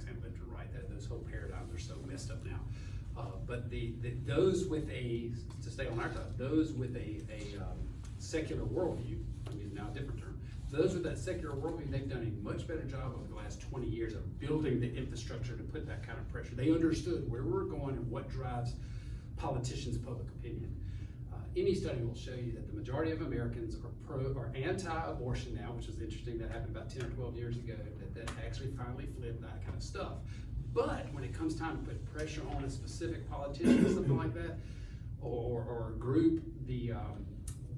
and left and right. Those whole paradigms are so messed up now. But those with a, to stay on our topic, those with a secular worldview, I mean now a different term, those with that secular worldview, they've done a much better job over the last 20 years of building the infrastructure to put that kind of pressure. They understood where we're going and what drives politicians' public opinion. Any study will show you that the majority of Americans are anti-abortion now, which is interesting. That happened about 10 or 12 years ago, that actually finally flipped that kind of stuff. But when it comes time to put pressure on a specific politician or something like that, or a group,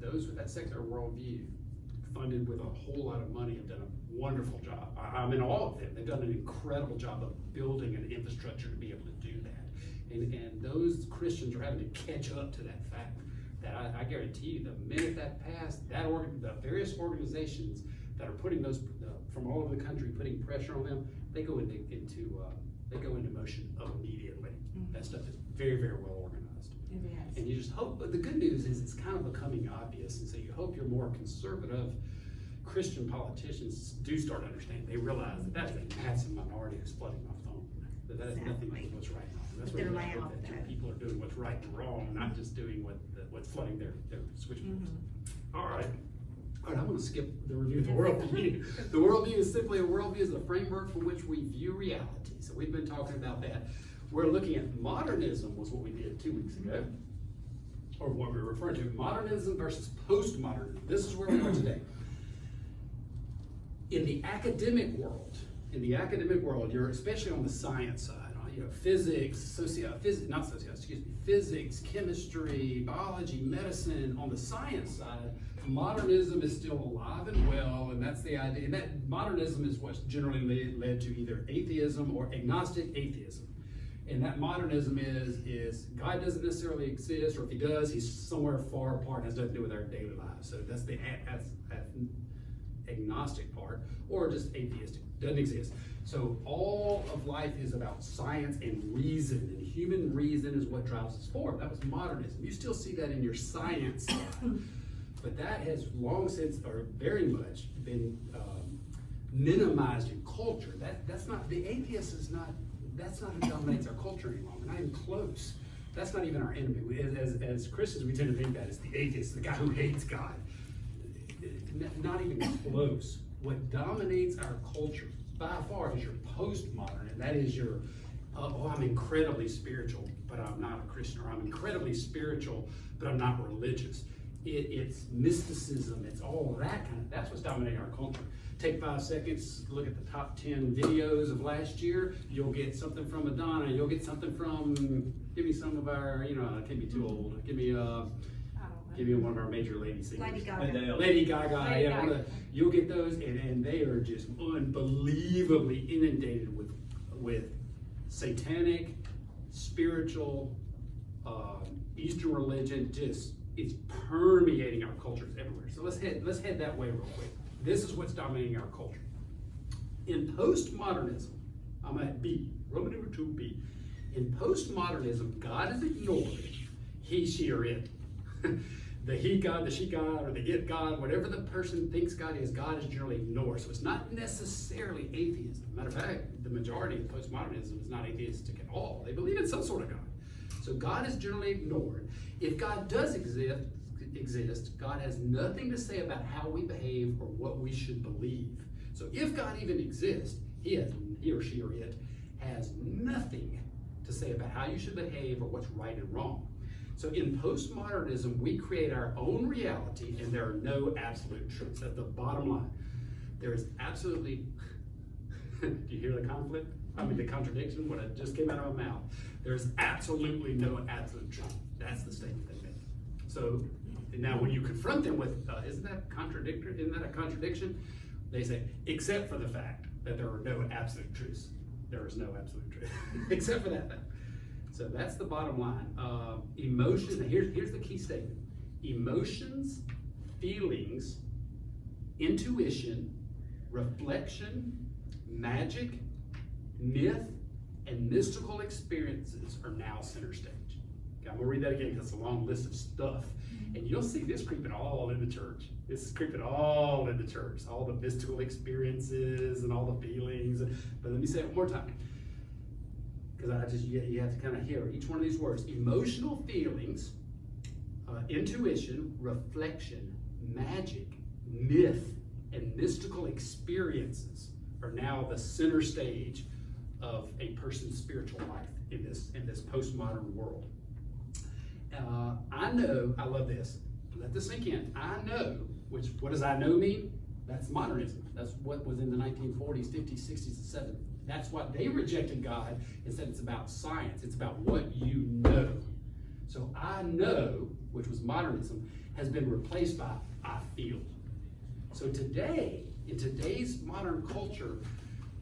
those with that secular worldview, funded with a whole lot of money, have done a wonderful job. I mean, all of them. They've done an incredible job of building an infrastructure to be able to do that. And those Christians are having to catch up to that fact. That I guarantee you, the minute that passed, the various organizations that are putting those from all over the country, putting pressure on them, they go into motion immediately. Mm-hmm. That stuff is very, very well organized. It is. And you just hope. But the good news is it's kind of becoming obvious, and so you hope your more conservative Christian politicians do start to understand. They realize that that's a massive minority who's flooding my phone. That is nothing like what's right. That's what I hope that people are doing what's right and wrong, not just doing what's flooding their switchboards. Mm-hmm. All right, I want to skip the review of the worldview. The worldview is simply a worldview is a framework from which we view reality. So we've been talking about that. We're looking at modernism, was what we did 2 weeks ago, or what we're referring to, modernism versus postmodernism. This is where we are today. In the academic world, you're especially on the science side. Physics, physics, chemistry, biology, medicine. On the science side, modernism is still alive and well, and that's the idea. And that modernism is what's generally led to either atheism or agnostic atheism. And that modernism is God doesn't necessarily exist, or if he does, he's somewhere far apart, has nothing to do with our daily lives. So that's the agnostic part, or just atheistic, doesn't exist. So all of life is about science and reason, and human reason is what drives us forward. That was modernism. You still see that in your science side, but that has long since, or very much, been minimized in culture. That's not, the atheist is not, that's not who dominates our culture any longer, not even close. That's not even our enemy. As Christians, we tend to think that it's the atheist, the guy who hates God. Not even close. What dominates our culture by far is your postmodern, and that is your, I'm incredibly spiritual, but I'm not a Christian, or I'm incredibly spiritual, but I'm not religious. It's mysticism, it's all that kind of, that's what's dominating our culture. Take 5 seconds, look at the top 10 videos of last year, you'll get something from Madonna, you'll get something from, give me some of our, I can't be too old, give me one of our major lady singers. Lady Gaga. You'll get those, and they are just unbelievably inundated with satanic, spiritual, Eastern religion. Just it's permeating our cultures everywhere. So let's head that way real quick. This is what's dominating our culture. In postmodernism, I'm at B, Roman number 2B. In postmodernism, God is ignored. He, she, or it. The he God, the she God, or the it God, whatever the person thinks God is generally ignored. So it's not necessarily atheism. Matter of fact, the majority of postmodernism is not atheistic at all. They believe in some sort of God. So God is generally ignored. If God does exist, God has nothing to say about how we behave or what we should believe. So if God even exists, he or she or it has nothing to say about how you should behave or what's right and wrong. So in postmodernism, we create our own reality, and there are no absolute truths. That's the bottom line. There is absolutely, do you hear the conflict? I mean, the contradiction, what just came out of my mouth. There's absolutely no absolute truth. That's the statement they make. So now when you confront them with, isn't that a contradiction? They say, except for the fact that there are no absolute truths. There is no absolute truth, except for that fact. So that's the bottom line. Emotions, here's the key statement. Emotions, feelings, intuition, reflection, magic, myth, and mystical experiences are now center stage. I'm going to read that again because it's a long list of stuff. And you'll see this creeping all in the church. This is creeping all in the church. All the mystical experiences and all the feelings. But let me say it one more time. Because you have to kind of hear each one of these words. Emotional feelings, intuition, reflection, magic, myth, and mystical experiences are now the center stage of a person's spiritual life in this postmodern world. I know, I love this. Let this sink in. I know, what does I know mean? That's modernism. That's what was in the 1940s, 50s, 60s, and 70s. That's what they rejected God and said it's about science. It's about what you know. So I know, which was modernism, has been replaced by I feel. So today, in today's modern culture,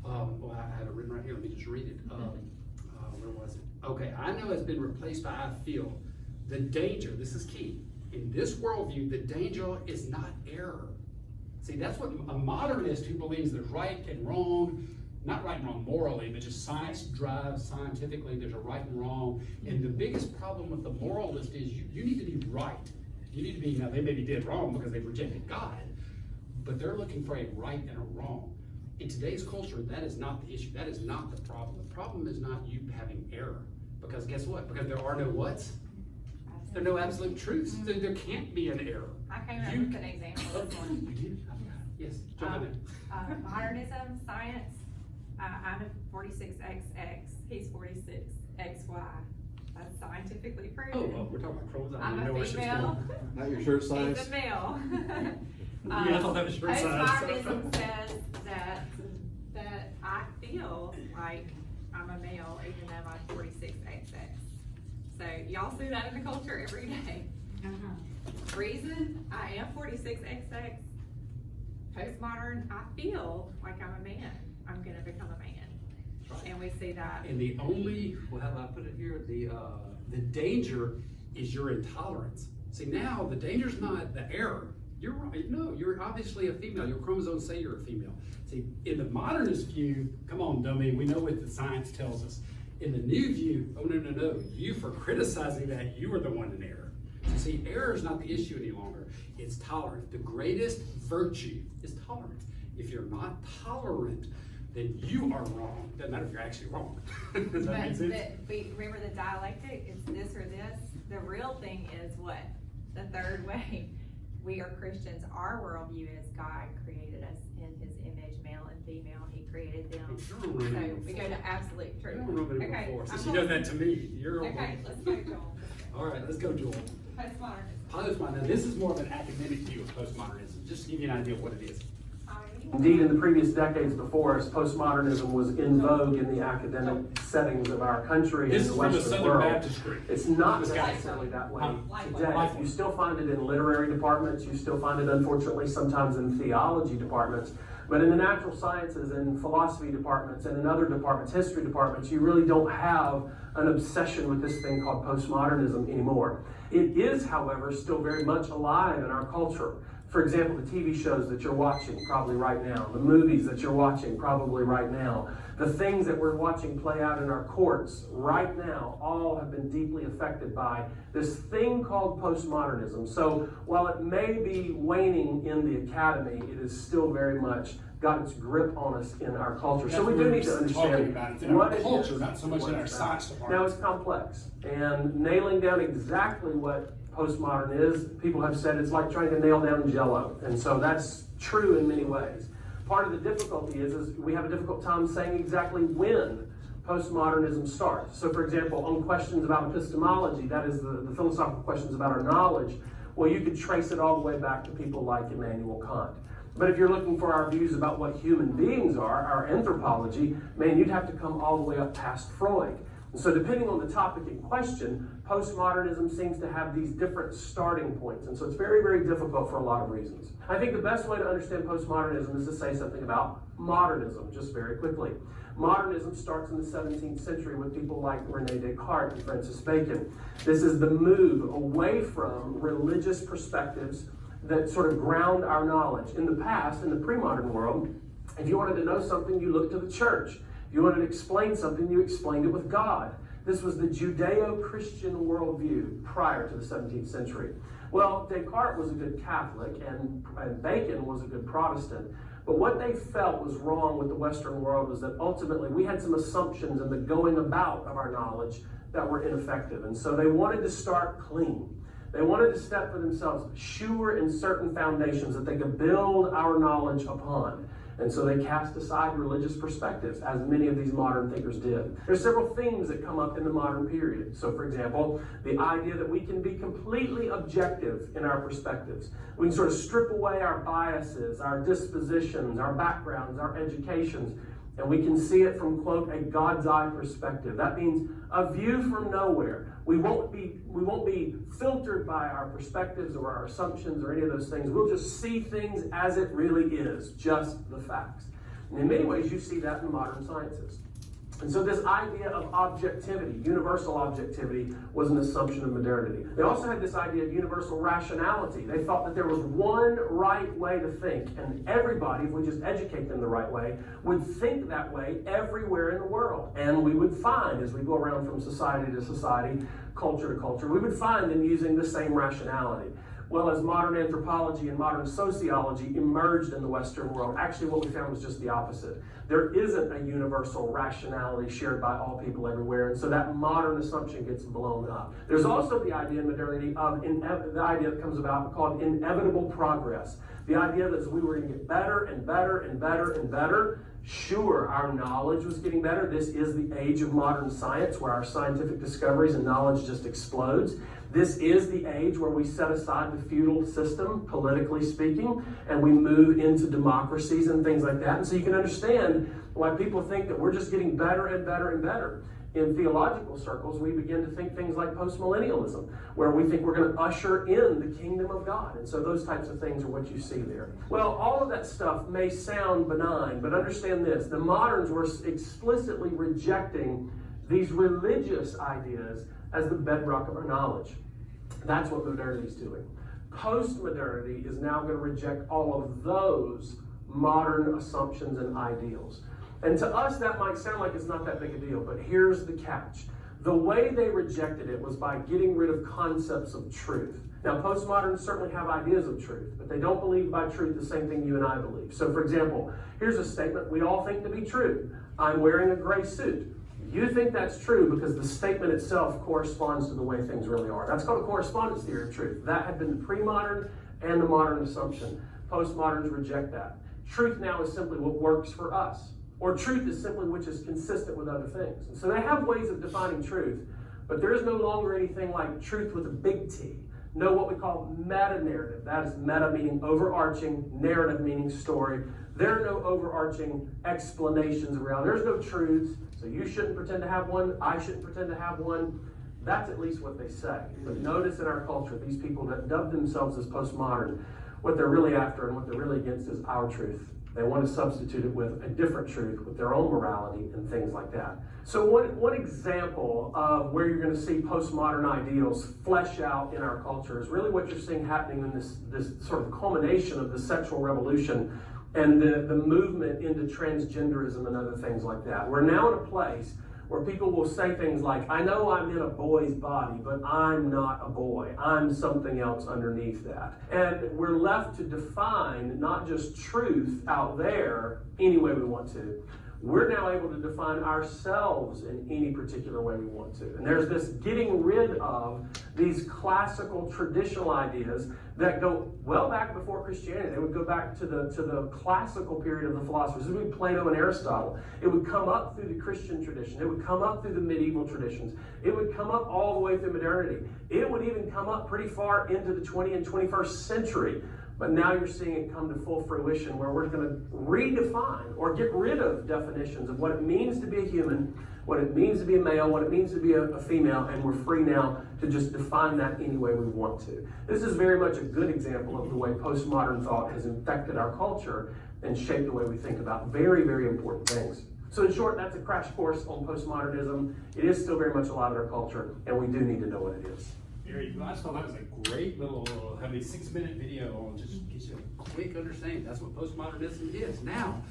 well, I had it written right here. Let me just read it. Where was it? Okay, I know has been replaced by I feel. The danger, this is key. In this worldview, the danger is not error. See, that's what a modernist who believes there's right and wrong, not right and wrong morally, but just science drives scientifically, there's a right and wrong. And the biggest problem with the moralist is you need to be right. You need to be, now they may be dead wrong because they've rejected God, but they're looking for a right and a wrong. In today's culture, that is not the issue. That is not the problem. The problem is not you having error. Because guess what? Because there are no whats? There are no absolute truths. There can't be an error. I came up with an example of one. You did? Yes, jump in there. Modernism, science. I'm a 46XX. He's 46XY. That's scientifically proven. Oh, we're talking about chromosomes. I'm a female. Not your shirt size? He's a male. Yeah, I thought that was shirt size. Postmodernism says that I feel like I'm a male even though I'm 46XX. So y'all see that in the culture every day. Reason, I am 46XX. Postmodern, I feel like I'm a man. I'm gonna become a man. Right. And we see that. And the only, well, how do I put it here? The danger is your intolerance. See, now the danger's not the error. You're right. No, you're obviously a female. Your chromosomes say you're a female. See, in the modernist view, come on, dummy, we know what the science tells us. In the new view, oh, no. You, for criticizing that, you are the one in error. So see, error is not the issue any longer. It's tolerance. The greatest virtue is tolerance. If you're not tolerant, then you are wrong. Doesn't matter if you're actually wrong. Does that make sense? Remember the dialectic? It's this or this. The real thing is what? The third way. We are Christians. Our worldview is God created us in his image, male and female. He created them. So we go to absolute truth. Okay. So she does that to me. You're okay, let's go, Joel. All right, let's go, Joel. Postmodernism. Now, this is more of an academic view of postmodernism, just to give you an idea of what it is. Indeed, in the previous decades before us, postmodernism was in vogue in the academic settings of our country and the Western world. It's not necessarily that way today. You still find it in literary departments. You still find it, unfortunately, sometimes in theology departments. But in the natural sciences and philosophy departments and in other departments, history departments, you really don't have an obsession with this thing called postmodernism anymore. It is, however, still very much alive in our culture. For example, the TV shows that you're watching probably right now, the movies that you're watching probably right now, the things that we're watching play out in our courts right now, all have been deeply affected by this thing called postmodernism. So while it may be waning in the academy, it is still very much got its grip on us in our culture. So we do need to understand what it is. Not so much in our science department. Now it's complex, and nailing down exactly what postmodern is, people have said it's like trying to nail down Jell-O, and so that's true in many ways. Part of the difficulty is we have a difficult time saying exactly when postmodernism starts. So for example, on questions about epistemology, that is the philosophical questions about our knowledge, well, you could trace it all the way back to people like Immanuel Kant. But if you're looking for our views about what human beings are, our anthropology, man, you'd have to come all the way up past Freud. And so depending on the topic in question, postmodernism seems to have these different starting points. And so it's very, very difficult for a lot of reasons. I think the best way to understand postmodernism is to say something about modernism, just very quickly. Modernism starts in the 17th century with people like René Descartes and Francis Bacon. This is the move away from religious perspectives that sort of ground our knowledge. In the past, in the pre-modern world, if you wanted to know something, you looked to the church. If you wanted to explain something, you explained it with God. This was the Judeo-Christian worldview prior to the 17th century. Well, Descartes was a good Catholic, and Bacon was a good Protestant. But what they felt was wrong with the Western world was that ultimately we had some assumptions in the going about of our knowledge that were ineffective. And so they wanted to start clean. They wanted to step for themselves sure in certain foundations that they could build our knowledge upon. And so they cast aside religious perspectives, as many of these modern thinkers did. There's several themes that come up in the modern period. So, for example, the idea that we can be completely objective in our perspectives. We can sort of strip away our biases, our dispositions, our backgrounds, our educations, and we can see it from, quote, a God's eye perspective. That means a view from nowhere. We won't be filtered by our perspectives or our assumptions or any of those things. We'll just see things as it really is, just the facts. And in many ways, you see that in modern sciences. And so this idea of objectivity, universal objectivity, was an assumption of modernity. They also had this idea of universal rationality. They thought that there was one right way to think, and everybody, if we just educate them the right way, would think that way everywhere in the world. And we would find, as we go around from society to society, culture to culture, we would find them using the same rationality. Well, as modern anthropology and modern sociology emerged in the Western world, actually what we found was just the opposite. There isn't a universal rationality shared by all people everywhere, and so that modern assumption gets blown up. There's also the idea in modernity of the idea that comes about called inevitable progress. The idea that we were going to get better and better and better and better. Sure, our knowledge was getting better. This is the age of modern science where our scientific discoveries and knowledge just explodes. This is the age where we set aside the feudal system, politically speaking, and we move into democracies and things like that. And so you can understand why people think that we're just getting better and better and better. In theological circles, we begin to think things like postmillennialism, where we think we're going to usher in the kingdom of God. And so those types of things are what you see there. Well, all of that stuff may sound benign, but understand this. The moderns were explicitly rejecting these religious ideas as the bedrock of our knowledge. That's what modernity is doing. Postmodernity is now going to reject all of those modern assumptions and ideals. And to us, that might sound like it's not that big a deal, but here's the catch. The way they rejected it was by getting rid of concepts of truth. Now, postmoderns certainly have ideas of truth, but they don't believe by truth the same thing you and I believe. So, for example, here's a statement we all think to be true. I'm wearing a gray suit. You think that's true because the statement itself corresponds to the way things really are. That's called a correspondence theory of truth. That had been the pre-modern and the modern assumption. Postmoderns reject that. Truth now is simply what works for us. Or truth is simply which is consistent with other things. And so they have ways of defining truth, but there is no longer anything like truth with a big T. No, what we call meta-narrative. That is meta meaning overarching, narrative meaning story. There are no overarching explanations around. There's no truths, so you shouldn't pretend to have one, I shouldn't pretend to have one. That's at least what they say. But notice in our culture, these people that dub themselves as postmodern, what they're really after and what they're really against is our truth. They want to substitute it with a different truth, with their own morality and things like that. So one example of where you're going to see postmodern ideals flesh out in our culture is really what you're seeing happening in this sort of culmination of the sexual revolution and the movement into transgenderism and other things like that. We're now in a place where people will say things like, I know I'm in a boy's body, but I'm not a boy. I'm something else underneath that. And we're left to define not just truth out there any way we want to. We're now able to define ourselves in any particular way we want to. And there's this getting rid of these classical traditional ideas that go well back before Christianity. They would go back to the classical period of the philosophers. This would be Plato and Aristotle. It would come up through the Christian tradition. It would come up through the medieval traditions. It would come up all the way through modernity. It would even come up pretty far into the 20th and 21st century. But now you're seeing it come to full fruition where we're going to redefine or get rid of definitions of what it means to be a human, what it means to be a male, what it means to be a female, and we're free now to just define that any way we want to. This is very much a good example of the way postmodern thought has infected our culture and shaped the way we think about very, very important things. So in short, that's a crash course on postmodernism. It is still very much alive in our culture, and we do need to know what it is. Very good. I just thought that was a great little, 6-minute video on just get you a quick understanding. That's what postmodernism is. Now,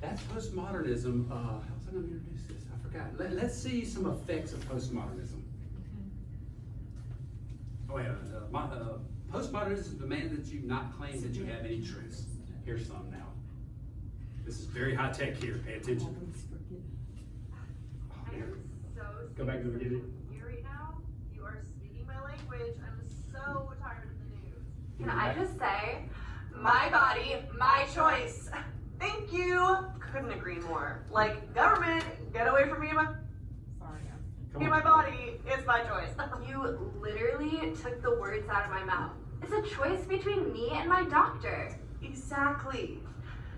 That's postmodernism. How was I going to introduce this? I forgot. Let's see some effects of postmodernism. Oh, wait, postmodernism demands that you not claim that you have any truths. Here's some now. This is very high tech here. Pay attention. I am so Go back to the beginning. you right now. You are speaking my language. I'm so tired of the news. Can I just say, my body, my choice. Thank you. Couldn't agree more. Like, government, get away from me and my Come me and on. my body. It's my choice. You literally took the words out of my mouth. It's a choice between me and my doctor. Exactly.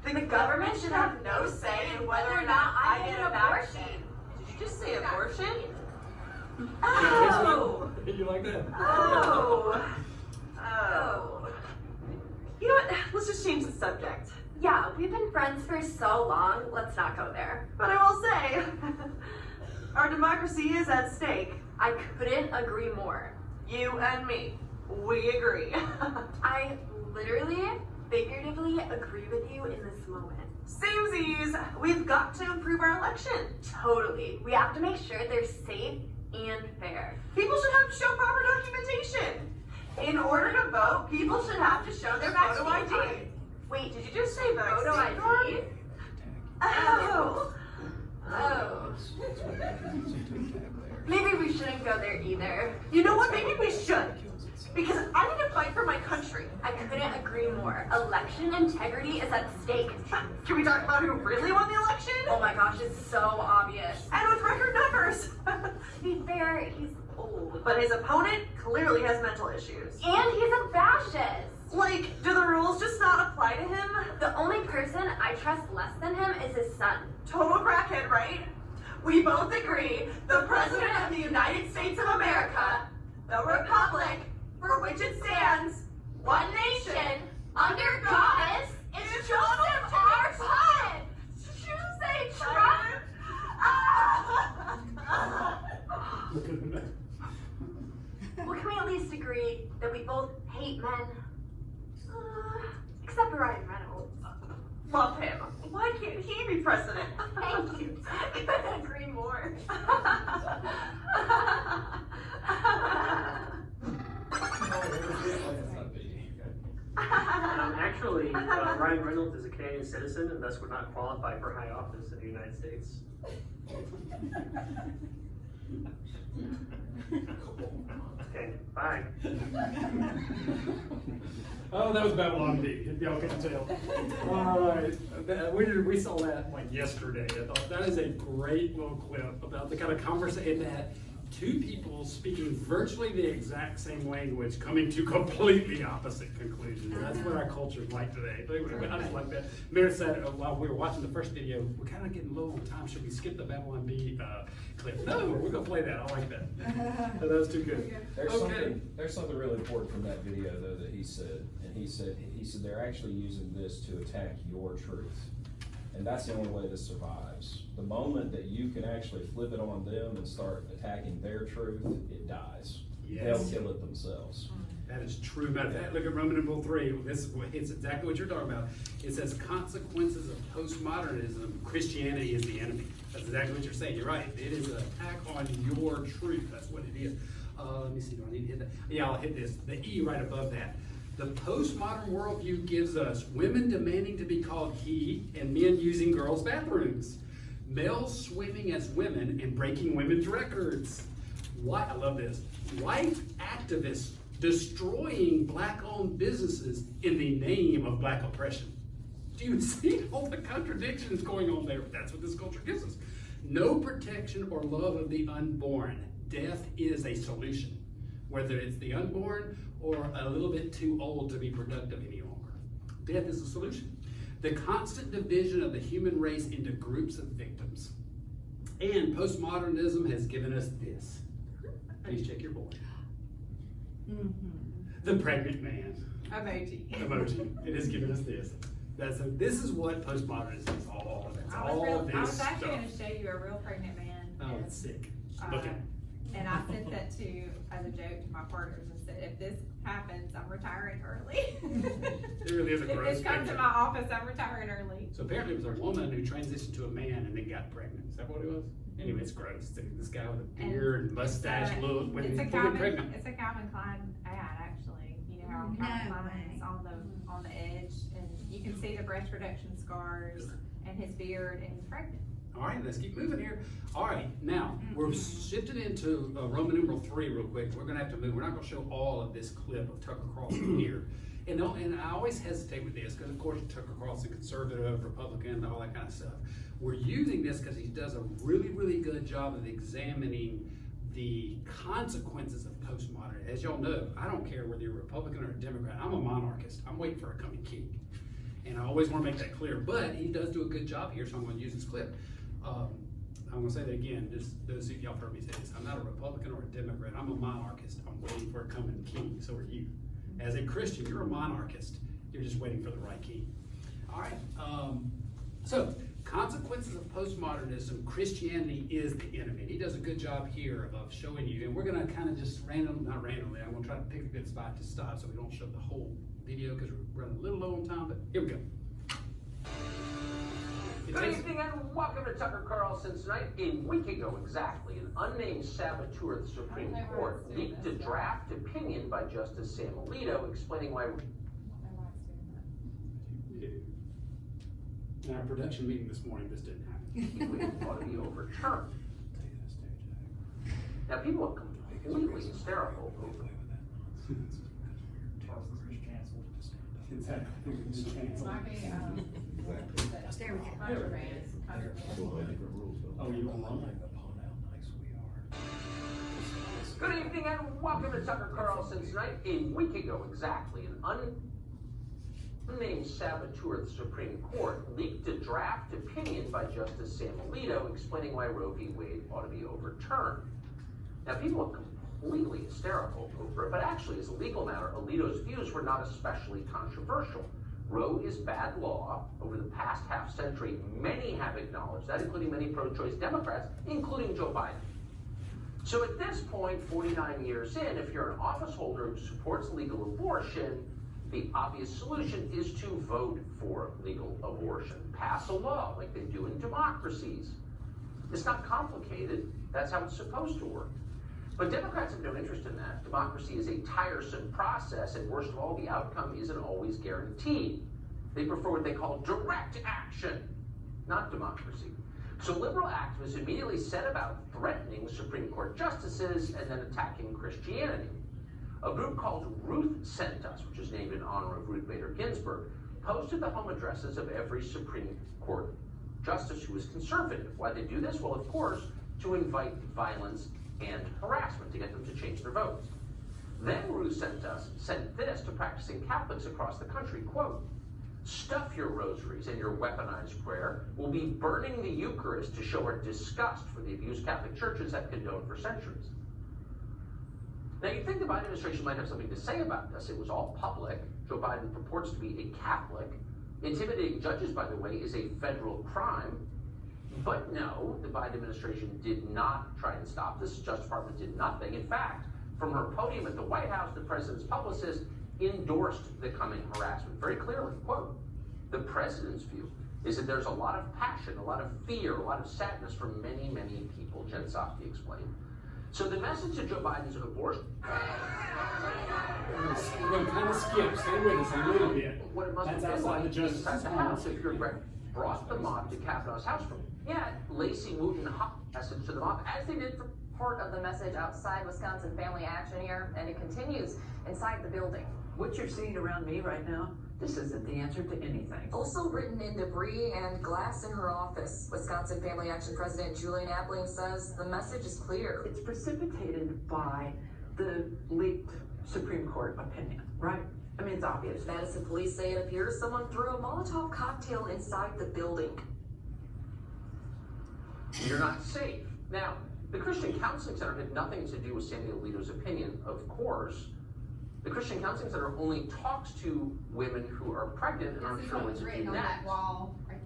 The government should have no say in whether or not I get an abortion. Did you just say abortion? Oh! You like that? Oh. Oh. You know what? Let's just change the subject. Yeah, we've been friends for so long, let's not go there. But I will say, our democracy is at stake. I couldn't agree more. You and me, we agree. I literally, figuratively agree with you in this moment. Samesies, we've got to improve our election. Totally. We have to make sure they're safe and fair. People should have to show proper documentation. In order to vote, people should have to show their photo vaccine ID. card. Wait, Did you just say photo vaccine ID? card? Oh. Oh. Maybe we shouldn't go there either. You know what? Maybe we should. Because I need to fight for my country. I couldn't agree more. Election integrity is at stake. Can we talk about who really won the election? Oh my gosh, it's so obvious. And with record numbers. To be fair, he's old. But his opponent clearly has mental issues. And he's a fascist. Like, do the rules just not apply to him? The only person I trust less than him is his son. Total crackhead, right? We both agree the President of the United States of America, the Republic for which it stands, One nation, under God, is Joseph R. son. Did you say Trump? Look at him. Well, can we at least agree that we both hate men? Except for Ryan Reynolds. Love him. Why can't he be president? Thank you. Couldn't agree more. Actually, Ryan Reynolds is a Canadian citizen and thus would not qualify for high office in the United States. Okay, bye. Oh, that was Babylon B, if y'all can tell. Alright, we saw that like yesterday. I thought that is a great little clip about the kind of conversation that two people speaking virtually the exact same language coming to completely opposite conclusions. That's what our culture is like today. I just like that. Meredith said while we were watching the first video, we're kind of getting low on time. Should we skip the Babylon B clip? No, we're going to play that. I like that. That was too good. There's something really important from that video though that he said, and he said they're actually using this to attack your truth, and that's the only way this survives. The moment that you can actually flip it on them and start attacking their truth, it dies. Yes. They'll kill it themselves. That is true. Matter of fact, look at Roman numeral 3. It's exactly what you're talking about. It says consequences of postmodernism. Christianity is the enemy. That's exactly what you're saying. You're right. It is an attack on your truth. That's what it is. Let me see. Do I need to hit that? Yeah, I'll hit this. The E right above that. The postmodern worldview gives us women demanding to be called he and men using girls' bathrooms. Males swimming as women and breaking women's records. I love this. White activists destroying black-owned businesses in the name of black oppression. Do you see all the contradictions going on there? That's what this culture gives us. No protection or love of the unborn. Death is a solution, whether it's the unborn or a little bit too old to be productive any longer. Death is a solution. The constant division of the human race into groups of victims. And postmodernism has given us this. Please check your board. The pregnant man. Emoji. It has given us this. This is what postmodernism is all about. It's all I was this actually stuff. going to show you a real pregnant man. Oh, it's sick. Look at it. And I sent that as a joke to my partners and said, if this happens, I'm retiring early. It really is a If gross this comes to picture. my office, I'm retiring early. So apparently it was a woman who transitioned to a man and then got pregnant. Is that what it was? Anyway, it's gross. This guy with a beard and mustache look when he's fully pregnant. It's a Calvin Klein ad, actually. You know how Calvin Klein is on the edge, and you can see the breast reduction scars and his beard, and he's pregnant. All right, let's keep moving here. All right, now we're shifted into Roman numeral 3 real quick. We're gonna have to move. We're not gonna show all of this clip of Tucker Carlson here. And I always hesitate with this because, of course, Tucker Carlson, conservative, Republican, all that kind of stuff. We're using this because he does a really, really good job of examining the consequences of postmodern. As y'all know, I don't care whether you're a Republican or a Democrat. I'm a monarchist. I'm waiting for a coming king. And I always want to make that clear. But he does do a good job here, so I'm going to use this clip. I'm going to say that again, just those of y'all heard me say this. I'm not a Republican or a Democrat. I'm a monarchist. I'm waiting for a coming king. So are you. As a Christian, you're a monarchist. You're just waiting for the right king. All right. So, consequences of postmodernism, Christianity is the enemy. He does a good job here of showing you, and we're going to kind of just not randomly, I'm going to try to pick a good spot to stop so we don't show the whole video because we're running a little low on time, but here we go. Good evening and welcome to Tucker Carlson Tonight. A week ago exactly, an unnamed saboteur of the Supreme Court leaked a draft opinion by Justice Sam Alito explaining why... In our production meeting this morning, this didn't happen. ought to be overturned. Now people are completely hysterical over it. Oh, you don't want Good evening and welcome to Tucker Carlson Tonight. A week ago exactly, an unnamed saboteur of the Supreme Court leaked a draft opinion by Justice Sam Alito explaining why Roe v. Wade ought to be overturned. Now people are completely hysterical over it, but actually as a legal matter, Alito's views were not especially controversial. Roe is bad law. Over the past half century, many have acknowledged that, including many pro-choice Democrats, including Joe Biden. So at this point, 49 years in, if you're an office holder who supports legal abortion, the obvious solution is to vote for legal abortion. Pass a law like they do in democracies. It's not complicated. That's how it's supposed to work. But Democrats have no interest in that. Democracy is a tiresome process, and worst of all, the outcome isn't always guaranteed. They prefer what they call direct action, not democracy. So liberal activists immediately set about threatening Supreme Court justices and then attacking Christianity. A group called Ruth Sent Us, which is named in honor of Ruth Bader Ginsburg, posted the home addresses of every Supreme Court justice who is conservative. Why they do this? Well, of course, to invite violence and harassment to get them to change their votes. Then Ruth Sent Us sent this to practicing Catholics across the country, quote, "Stuff your rosaries and your weaponized prayer. We'll be burning the Eucharist to show our disgust for the abuse Catholic churches have condoned for centuries." Now you'd think the Biden administration might have something to say about this. It was all public. Joe Biden purports to be a Catholic. Intimidating judges, by the way, is a federal crime. But no, the Biden administration did not try and stop this. The Justice Department did nothing. In fact, from her podium at the White House, the president's publicist endorsed the coming harassment very clearly. Quote, "The president's view is that there's a lot of passion, a lot of fear, a lot of sadness for many, many people," Jen Psaki explained. So the message to Joe Biden's abortion... We're going to kind of skip. Stay with us a little bit. What it must That's have been outside like the Justice's inside the home. House if your Greg brought the mob to Kavanaugh's house room. Yeah, Lacey Wooten hot message to the mob, as they did for Part of the message outside Wisconsin Family Action here, and it continues inside the building. What you're seeing around me right now, this isn't the answer to anything. Also written in debris and glass in her office, Wisconsin Family Action President Julian Appling says the message is clear. It's precipitated by the leaked Supreme Court opinion, right? I mean, it's obvious. Madison police say it appears someone threw a Molotov cocktail inside the building. you're not safe. Now, the Christian Counseling Center had nothing to do with Samuel Alito's opinion, of course. The Christian Counseling Center only talks to women who are pregnant and aren't sure what to do next.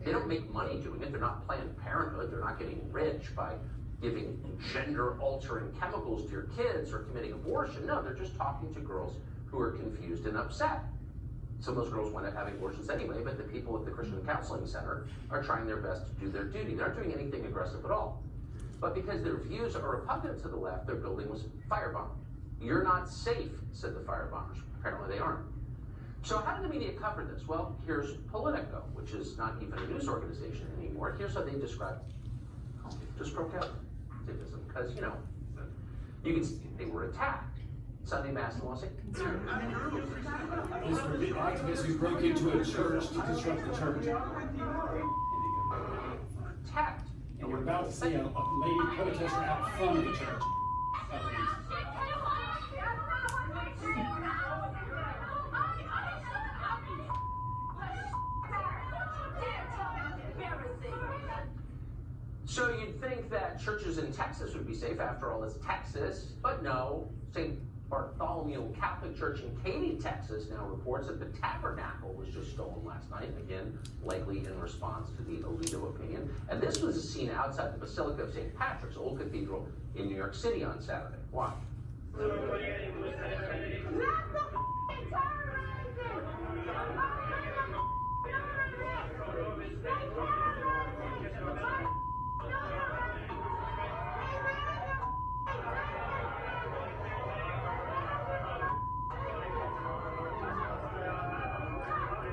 They don't make money doing it. They're not Planned Parenthood. They're not getting rich by giving gender-altering chemicals to your kids or committing abortion. No, they're just talking to girls who are confused and upset. Some of those girls wind up having abortions anyway, but the people at the Christian Counseling Center are trying their best to do their duty. They're not doing anything aggressive at all. But because their views are repugnant to the left, their building was firebombed. You're not safe, said the firebombers. Apparently they aren't. So how did the media cover this? Well, here's Politico, which is not even a news organization anymore. Here's how they describe it. Just broke out because, you know, you can see they were attacked. Sunday Mass in Los Angeles. These were the activists who broke into a church to disrupt the church. Attacked. And you're about to see a lady protester out front of the church. So you'd think that churches in Texas would be safe, after all, it's Texas, but no. St. Bartholomew Catholic Church in Katy, Texas now reports that the tabernacle was just stolen last night, again, likely in response to the Alito opinion. And this was seen outside the Basilica of St. Patrick's, old cathedral in New York City on Saturday. Why?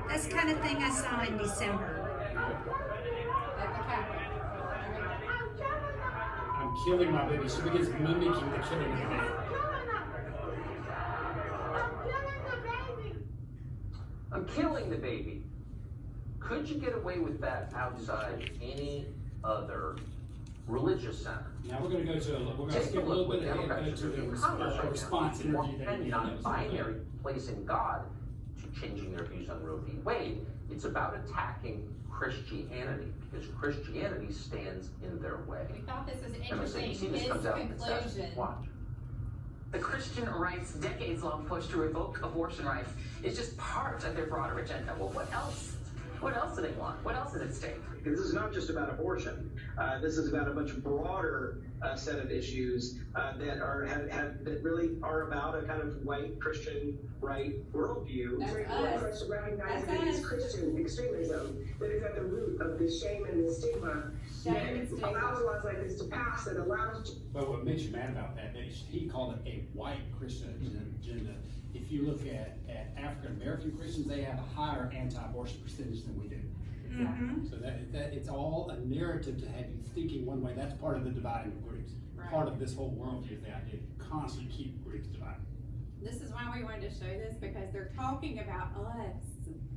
That's the kind of thing I saw in December. I'm killing my baby. She begins mimicking the killing of the baby. I'm killing the baby. Could you get away with that outside any other religious center? Now we're going to go to we're going to skip a little bit ahead and go to the response interview that and non-binary placing God to changing their views on Roe v. Wade. It's about attacking Christianity because Christianity stands in their way. We thought this was MSNBC interesting. just His comes out and says, conclusion. watch. The Christian right's decades-long push to revoke abortion rights is just part of their broader agenda. Well, what else? What else do they want? What else is at stake? This is not just about abortion. This is about a much broader set of issues that that really are about a kind of white Christian right worldview. That's for us to recognize that it is Christian extremism that is at the root of the shame and the stigma that allows laws like this to pass, that allows. But what makes you mad about that, he called it a white Christian agenda. If you look at African American Christians, they have a higher anti-abortion percentage than we do. Mm-hmm. So that it's all a narrative to have you thinking one way. That's part of the dividing of groups. Right. Part of this whole worldview is the idea to constantly keep groups divided. This is why we wanted to show this, because they're talking about us.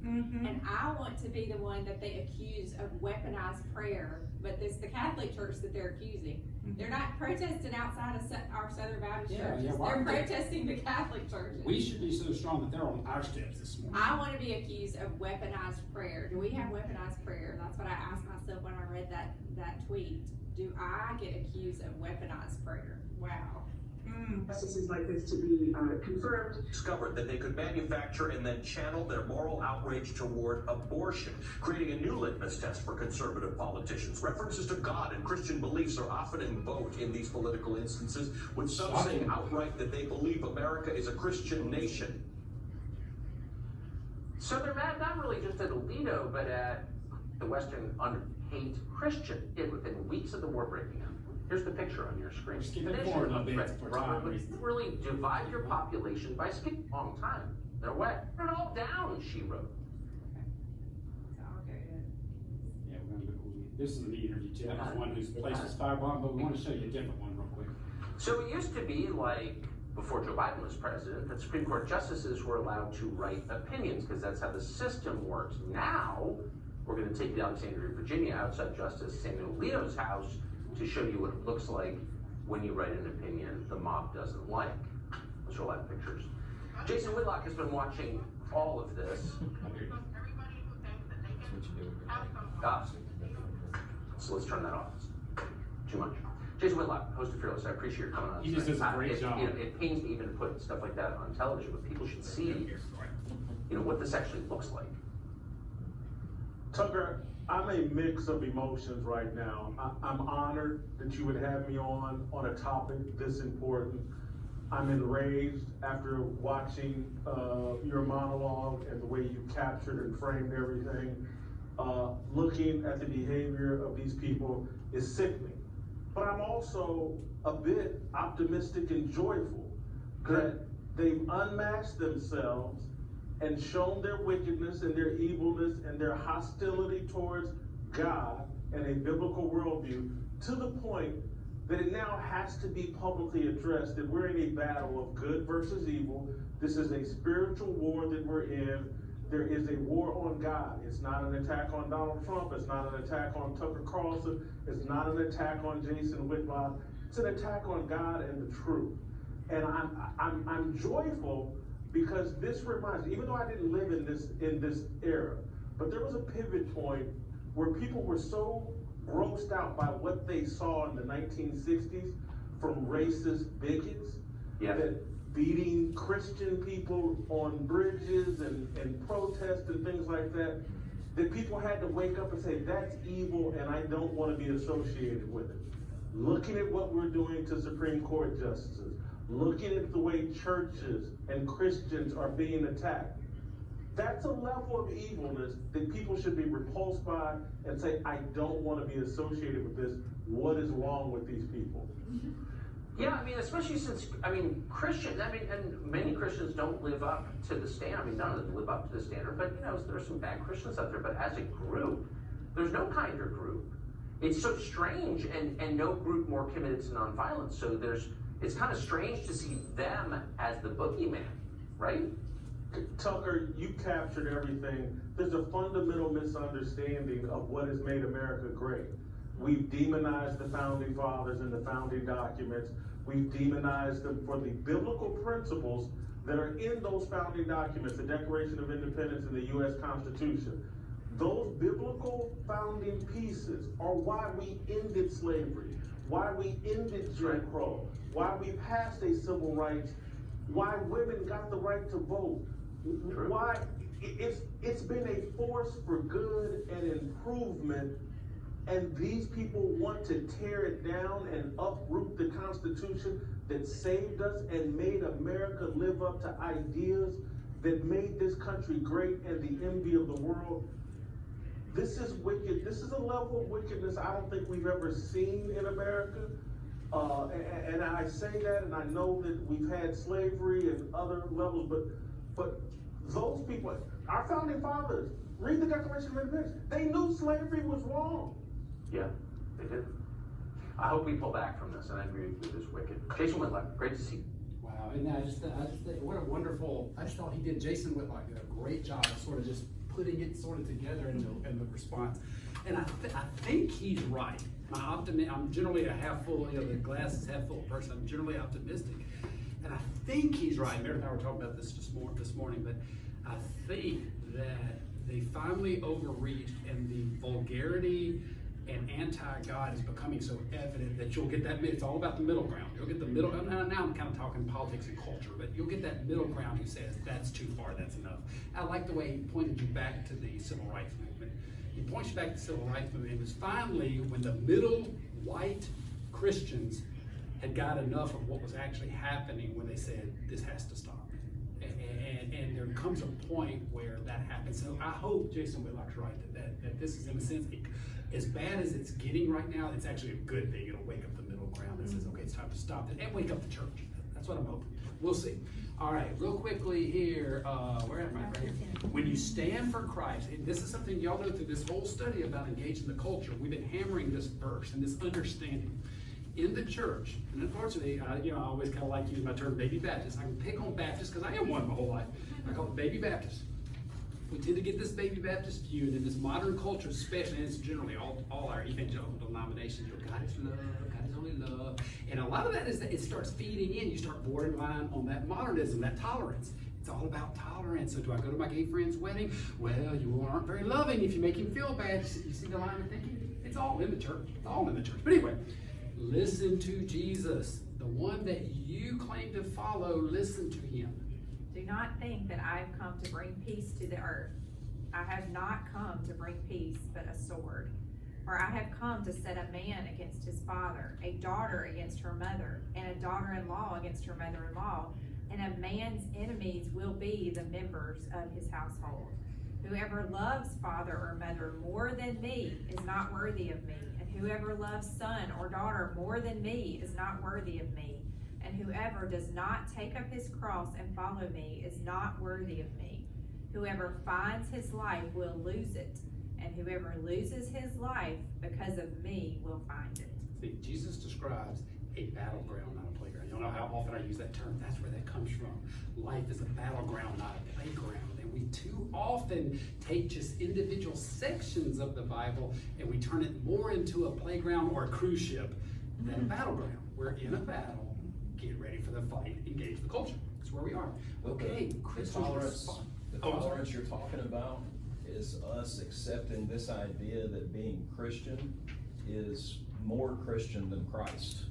Mm-hmm. And I want to be the one that they accuse of weaponized prayer, but it's the Catholic Church that they're accusing. Mm-hmm. They're not protesting outside of our Southern Baptist churches. Yeah, they're protesting the Catholic churches. We should be so strong that they're on our steps this morning. I want to be accused of weaponized prayer. Do we have weaponized prayer? That's what I asked myself when I read that tweet. Do I get accused of weaponized prayer? Wow. Justices like this to be confirmed. Discovered that they could manufacture and then channel their moral outrage toward abortion, creating a new litmus test for conservative politicians. References to God and Christian beliefs are often invoked in these political instances, with some saying outright that they believe America is a Christian nation. So they're mad not really just at Alito, but at the Western hate Christian within weeks of the war breaking out. Here's the picture on your screen. Really divide your population by skipping a long time. They're wet. Turn it all down, she wrote. Yeah, we're gonna go. This is the interview too. That was one whose place was firebombed, but we want to show you a different one real quick. So it used to be like, before Joe Biden was president, that Supreme Court justices were allowed to write opinions because that's how the system works. Now, we're going to take you to Alexandria, Virginia, outside Justice Samuel Alito's house to show you what it looks like when you write an opinion the mob doesn't like. Let's roll out pictures. Jason Whitlock has been watching all of this. So let's turn that off. Too much. Jason Whitlock, host of Fearless, I appreciate your coming on. He just does a great job. It pains me even to put stuff like that on television, but people should see, what this actually looks like. Tucker, I'm a mix of emotions right now. I'm honored that you would have me on a topic this important. I'm enraged after watching your monologue and the way you captured and framed everything. Looking at the behavior of these people is sickening. But I'm also a bit optimistic and joyful that they've unmasked themselves and shown their wickedness and their evilness and their hostility towards God and a biblical worldview to the point that it now has to be publicly addressed that we're in a battle of good versus evil. This is a spiritual war that we're in. There is a war on God. It's not an attack on Donald Trump. It's not an attack on Tucker Carlson. It's not an attack on Jason Whitlock. It's an attack on God and the truth. And I'm joyful because this reminds me, even though I didn't live in this era, but there was a pivot point where people were so grossed out by what they saw in the 1960s from racist bigots that beating Christian people on bridges and protests and things like that, that people had to wake up and say, that's evil and I don't want to be associated with it. Looking at what we're doing to Supreme Court justices, looking at the way churches and Christians are being attacked, that's a level of evilness that people should be repulsed by and say, I don't want to be associated with this. What is wrong with these people? Yeah, I mean, especially since, Christians, and many Christians don't live up to the standard. None of them live up to the standard, but, there's some bad Christians out there. But as a group, there's no kinder group. It's so strange, and no group more committed to nonviolence. So it's kind of strange to see them as the boogeyman, right? Tucker, you captured everything. There's a fundamental misunderstanding of what has made America great. We've demonized the founding fathers and the founding documents. We've demonized them for the biblical principles that are in those founding documents, the Declaration of Independence and the U.S. Constitution. Those biblical founding pieces are why we ended slavery, why we ended Jim Crow, why we passed a civil rights, why women got the right to vote, why it's been a force for good and improvement. And these people want to tear it down and uproot the Constitution that saved us and made America live up to ideas that made this country great and the envy of the world. This is wicked. This is a level of wickedness I don't think we've ever seen in America. And I say that, and I know that we've had slavery and other levels, but those people, our founding fathers, read the Declaration of Independence. They knew slavery was wrong. Yeah, they did. I hope we pull back from this, and I agree with this wicked. Jason Whitlock, great to see you. Wow, and I just think, what a wonderful, I just thought Jason Whitlock did a great job of sort of just putting it sort of together in the response. And I think he's right. I'm generally a half full, the glass is half full person. I'm generally optimistic. And I think he's right. Mary and I were talking about this this morning, but I think that they finally overreached, and the vulgarity and anti-God is becoming so evident that you'll get that, it's all about the middle ground. You'll get the middle, now I'm kind of talking politics and culture, but you'll get that middle ground who says, that's too far, that's enough. I like the way he pointed you back to the civil rights movement. He points you back to the civil rights movement. It was finally when the middle white Christians had got enough of what was actually happening when they said, this has to stop. And there comes a point where that happens. So I hope Jason Whitlock's right that this is, in a sense, as bad as it's getting right now, it's actually a good thing. It'll wake up the middle ground that says, okay, it's time to stop it, and wake up the church. That's what I'm hoping. We'll see. All right, real quickly here, where am I? Right here. When you stand for Christ, and this is something y'all know through this whole study about engaging the culture, we've been hammering this verse and this understanding. In the church, and unfortunately, I always kind of like using my term baby Baptist. I can pick on Baptists because I am one my whole life. I call it baby Baptist. We tend to get this baby Baptist view, and in this modern culture, especially, and it's generally all our evangelical denominations, God is love, God is only love. And a lot of that is that it starts feeding in. You start borderline on that modernism, that tolerance. It's all about tolerance. So do I go to my gay friend's wedding? Well, you aren't very loving if you make him feel bad. You see the line of thinking? It's all in the church. It's all in the church. But anyway, listen to Jesus, the one that you claim to follow. Listen to him. Do not think that I have come to bring peace to the earth. I have not come to bring peace, but a sword. For I have come to set a man against his father, a daughter against her mother, and a daughter-in-law against her mother-in-law, and a man's enemies will be the members of his household. Whoever loves father or mother more than me is not worthy of me, and whoever loves son or daughter more than me is not worthy of me, and whoever does not take up his cross and follow me is not worthy of me. Whoever finds his life will lose it, and whoever loses his life because of me will find it. See, Jesus describes a battleground, not a playground. You know how often I use that term? That's where that comes from. Life is a battleground, not a playground. And we too often take just individual sections of the Bible and we turn it more into a playground or a cruise ship than a battleground. We're in a battle, get ready for the fight, engage the culture. That's where we are. Okay, Christians. The tolerance you're talking about is us accepting this idea that being Christian is more Christian than Christ.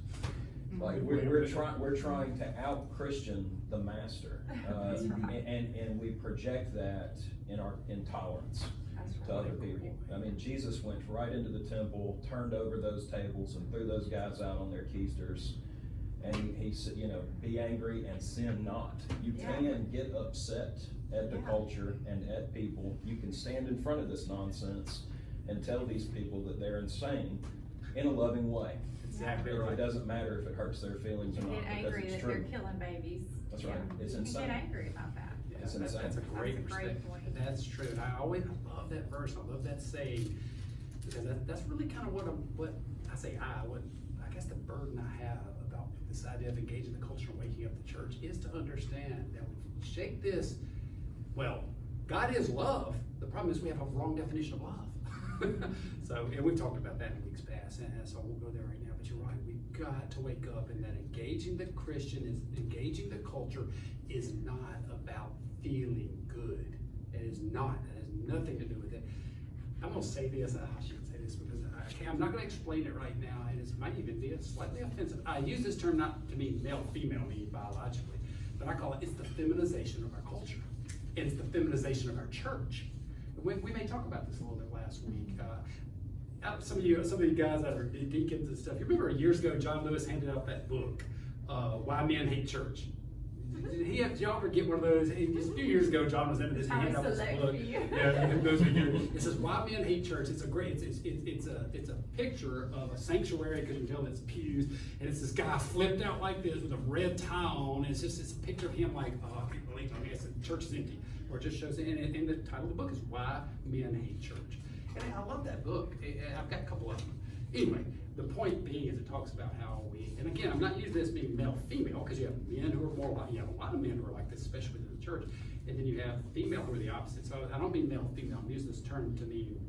Like we're trying to out-Christian the master, and we project that in our intolerance to other people. I mean, Jesus went right into the temple, turned over those tables, and threw those guys out on their keisters. And he said, you know, be angry and sin not. You can get upset at the culture and at people. You can stand in front of this nonsense and tell these people that they're insane in a loving way. Exactly right. It doesn't matter if it hurts their feelings or not. Get angry that they're killing babies. That's right. It's you insane. Get angry about that. Yeah, it's insane. That's a great perspective. point. That's true. And I love that verse. I love that saying, because that's really kind of what I guess the burden I have about this idea of engaging the culture and waking up the church is to understand that we shake this. Well, God is love. The problem is we have a wrong definition of love. So, and we've talked about that in weeks past, and so I won't go there right now, but you're right. We've got to wake up, and that engaging the Christian is engaging the culture is not about feeling good. It is not. It has nothing to do with it. I'm going to say this. I shouldn't say this because I'm not going to explain it right now, and it might even be slightly offensive. I use this term not to mean male, female, meaning biologically, but I call it, it's the feminization of our culture. It's the feminization of our church. We may talk about this a little bit last week. Some of you guys that are deacons and stuff, you remember years ago, John Lewis handed out that book, Why Men Hate Church. Did y'all ever get one of those? Just a few years ago, John was into this. He handed out this book. Yeah, those of you. It says Why Men Hate Church. It's a great. It's a picture of a sanctuary because you can tell it's pews, and it's this guy flipped out like this with a red tie on. And it's a picture of him like, oh, I can't believe it. The church is empty. Or it just shows it. And the title of the book is Why Men Hate Church. And I love that book. I've got a couple of them. Anyway, the point being is it talks about how we, and again, I'm not using this being male-female, because you have men who are more like, you have a lot of men who are like this, especially within the church, and then you have female who are the opposite. So I don't mean male-female, I'm using this term to mean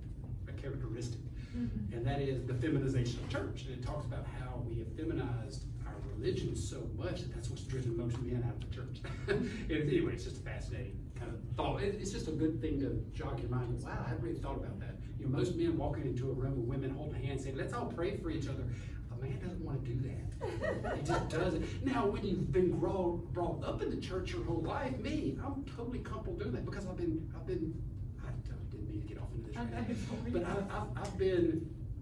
a characteristic, and that is the feminization of church. And it talks about how we have feminized our religion so much that that's what's driven most men out of the church. Anyway, it's just a fascinating kind of thought. It's just a good thing to jog your mind. Wow, I hadn't really thought about that. You know, most men walking into a room with women holding hands saying, let's all pray for each other. A man doesn't want to do that. He just doesn't. Now, when you've been brought up in the church your whole life, I'm totally comfortable doing that because I didn't mean to get off into this right now, but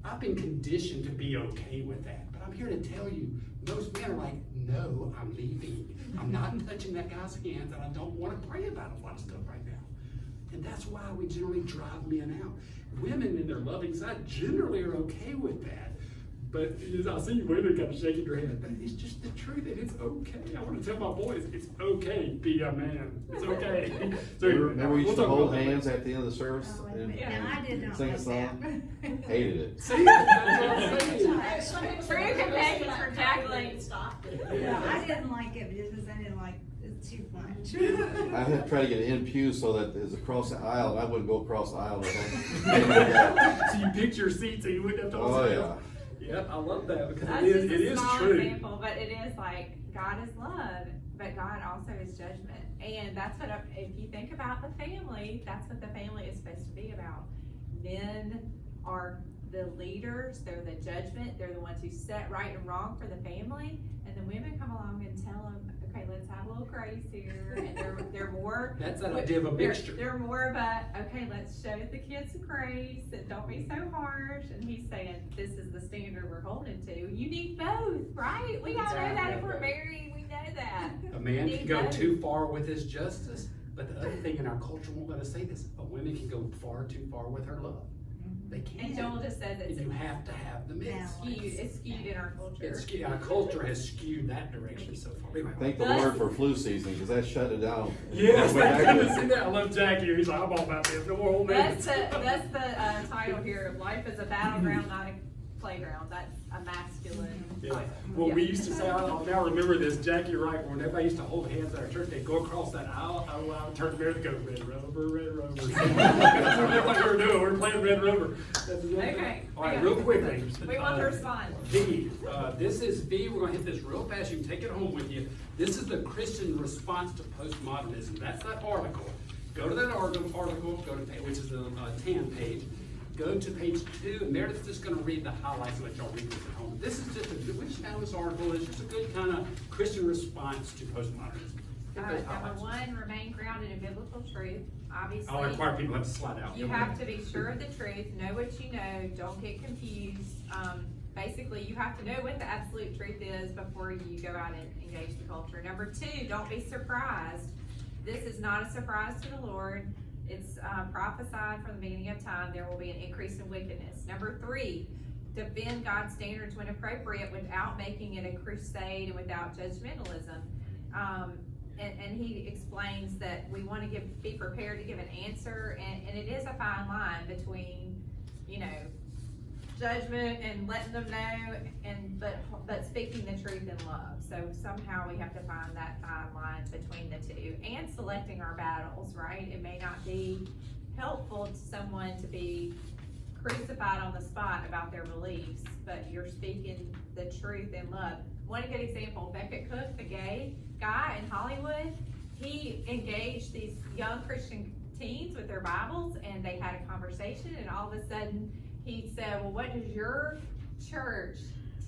I've been conditioned to be okay with that. But I'm here to tell you, most men are like, no, I'm leaving. I'm not touching that guy's hands, and I don't want to pray about a lot of stuff right now. And that's why we generally drive men out. Women in their loving side generally are okay with that. But I see women kind of shaking their head, but it's just the truth, and it's okay. I want to tell my boys, it's okay to be a man. It's okay. So remember we used to hold hands at the end of the service and I did not sing a song? Hated it. See, that's what I'm saying. True confession for Jacqueline. I didn't like it because I didn't like it too much. I had to try to get in pew so that it was across the aisle, and I wouldn't go across the aisle. So you picked your seat so you wouldn't have to hold Oh, hands. yeah. Yep, I love that because That's it just a is small true. example, but it is like God is love, but God also is judgment, and that's what if you think about the family, that's what the family is supposed to be about. Men are the leaders; they're the judgment; they're the ones who set right and wrong for the family, and the women come along and tell them okay, let's have a little grace here, and they're more. That's that idea of a mixture. They're more about, okay, let's show the kids some grace, and don't be so harsh, and he's saying, this is the standard we're holding to. You need both, right? We all know that if we're married, we know that. A man can go too far with his justice, but the other thing in our culture won't let us say this, a woman can go far too far with her love. They can't. And Joel just said that You have to have the mix. it's skewed in our culture. Our culture has skewed that direction so far. Anyway, Thank the Lord for flu season, because that shut it down. yes, thank goodness. I love Jackie. He's like, I'm all about this. No more old men. That's the title here. Life is a battleground, not a playground. That's a masculine title. Well, we used to say, I now remember this, Jackie Wright, when everybody used to hold hands at our church, they'd go across that aisle, I would turn to Mary and go, red rubber, red rubber. That's what we were doing, we were playing red rubber. Okay. All right, real quickly. We want to respond. V, this is V, we're gonna hit this real fast, you can take it home with you. This is the Christian response to postmodernism. That's that article. Go to that article, go to page, which is the 10 page. Go to page 2, and Meredith's just going to read the highlights and let y'all read this at home. This is just we found this article. It's just a good kind of Christian response to postmodernism. Number 1, remain grounded in biblical truth. Obviously, I'll require people to have to slide out. You have to be sure of the truth, know what you know, don't get confused. Basically, you have to know what the absolute truth is before you go out and engage the culture. Number 2, don't be surprised. This is not a surprise to the Lord. It's prophesied from the beginning of time there will be an increase in wickedness. Number 3, defend God's standards when appropriate without making it a crusade and without judgmentalism. And he explains that we want to be prepared to give an answer, and it is a fine line between, judgment and letting them know, but speaking the truth in love. So somehow we have to find that fine line between the two, and selecting our battles, right? It may not be helpful to someone to be crucified on the spot about their beliefs, but you're speaking the truth in love. One good example, Beckett Cook, the gay guy in Hollywood, he engaged these young Christian teens with their Bibles, and they had a conversation, and all of a sudden he said, well, what does your church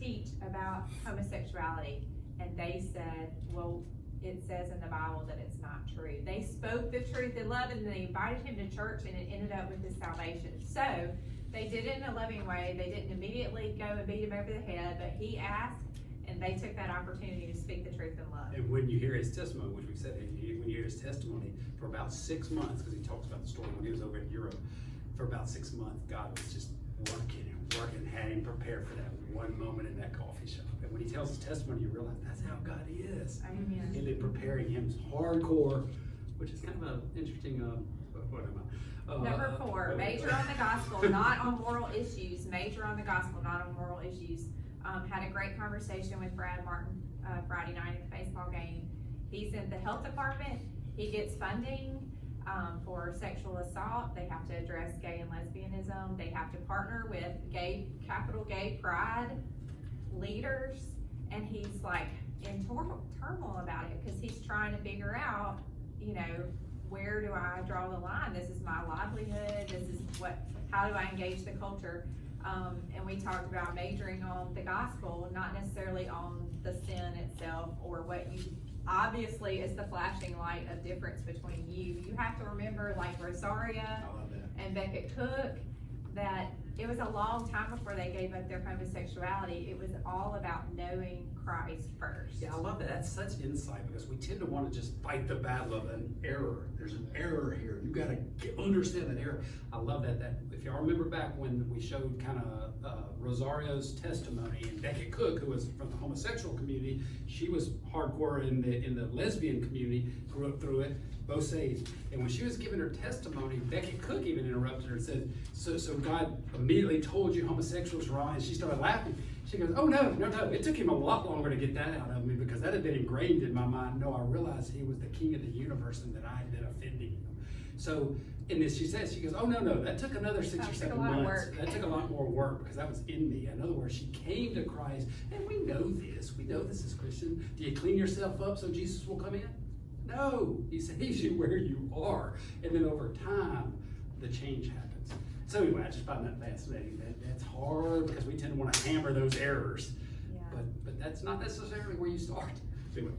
teach about homosexuality? And they said, well, it says in the Bible that it's not true. They spoke the truth in love, and they invited him to church, and it ended up with his salvation. So they did it in a loving way. They didn't immediately go and beat him over the head, but he asked, and they took that opportunity to speak the truth in love. And when you hear his testimony, which we said, when you hear his testimony for about 6 months, because he talks about the story when he was over in Europe, for about 6 months, God was just working, had him prepared for that one moment in that coffee shop. And when he tells his testimony, you realize that's how God is. Amen. And then preparing him hardcore, which is kind of an interesting, what am I? Number 4, major on the gospel, not on moral issues. Major on the gospel, not on moral issues. Had a great conversation with Brad Martin Friday night at the baseball game. He's in the health department. He gets funding for sexual assault. They have to address gay and lesbianism. They have to partner with capital gay pride leaders. And he's like in turmoil about it, because he's trying to figure out, where do I draw the line? This is my livelihood. How do I engage the culture? And we talked about majoring on the gospel, not necessarily on the sin itself or what you, obviously it's the flashing light of difference between you. You have to remember, like Rosaria and Beckett Cook, that it was a long time before they gave up their homosexuality. It was all about knowing Christ first. Yeah, I love that. That's such insight, because we tend to want to just fight the battle of an error. There's an error here. You got to understand that error. I love that. If y'all remember back when we showed kind of Rosario's testimony, and Beckett Cook, who was from the homosexual community, she was hardcore in the lesbian community, grew up through it, both saved. And when she was giving her testimony, Beckett Cook even interrupted her and said, so God immediately told you homosexuals were wrong, and she started laughing. She goes, oh no, it took him a lot longer to get that out of me, because that had been ingrained in my mind. No, I realized he was the king of the universe and that I had been offending him. So, and then she says, she goes, oh no, that took another 6 or 7 months. That took a lot more work, because that was in me. In other words, she came to Christ, and we know this is Christian. Do you clean yourself up so Jesus will come in? No, he saves you where you are. And then over time, the change happens. So anyway, I just find that fascinating. That's hard, because we tend to want to hammer those errors. Yeah. But that's not necessarily where you start. Anyway.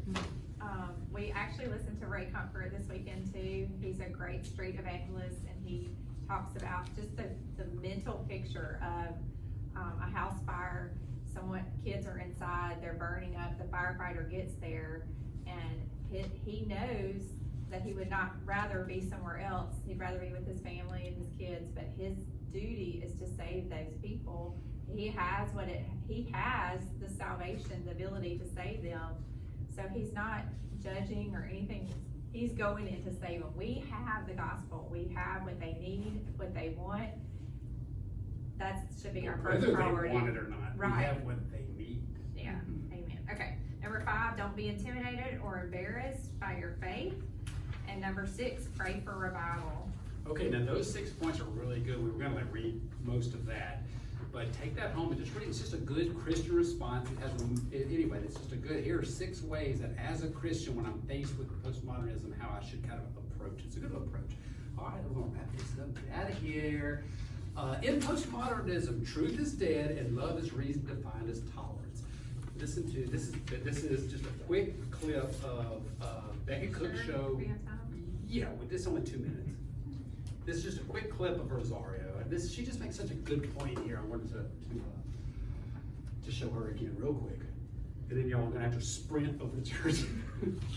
We actually listened to Ray Comfort this weekend too. He's a great street evangelist, and he talks about just the mental picture of a house fire. Kids are inside, they're burning up, the firefighter gets there, and he knows that he would not rather be somewhere else. He'd rather be with his family and his kids, but his duty is to save those people. He has the salvation, the ability to save them. So he's not judging or anything. He's going in to save them. We have the gospel. We have what they need, what they want. That should be our first priority. Whether they want it or not, right. We have what they need. Yeah, amen. Okay, number 5, don't be intimidated or embarrassed by your faith. And number 6, pray for revival. Okay, now those 6 points are really good. We were gonna read most of that, but take that home and just read. It's just a good Christian response. Anyway, it's just a good, here are 6 ways that as a Christian, when I'm faced with postmodernism, how I should kind of approach it. It's a good approach. All right, we're gonna wrap this up, get out of here. In postmodernism, truth is dead and love is reason defined as tolerance. Listen to, this is just a quick clip of Becky Cook's show. Yeah, this is only 2 minutes. This is just a quick clip of Rosario. She just makes such a good point here. I wanted to show her again real quick. And then y'all are gonna have to sprint over the church.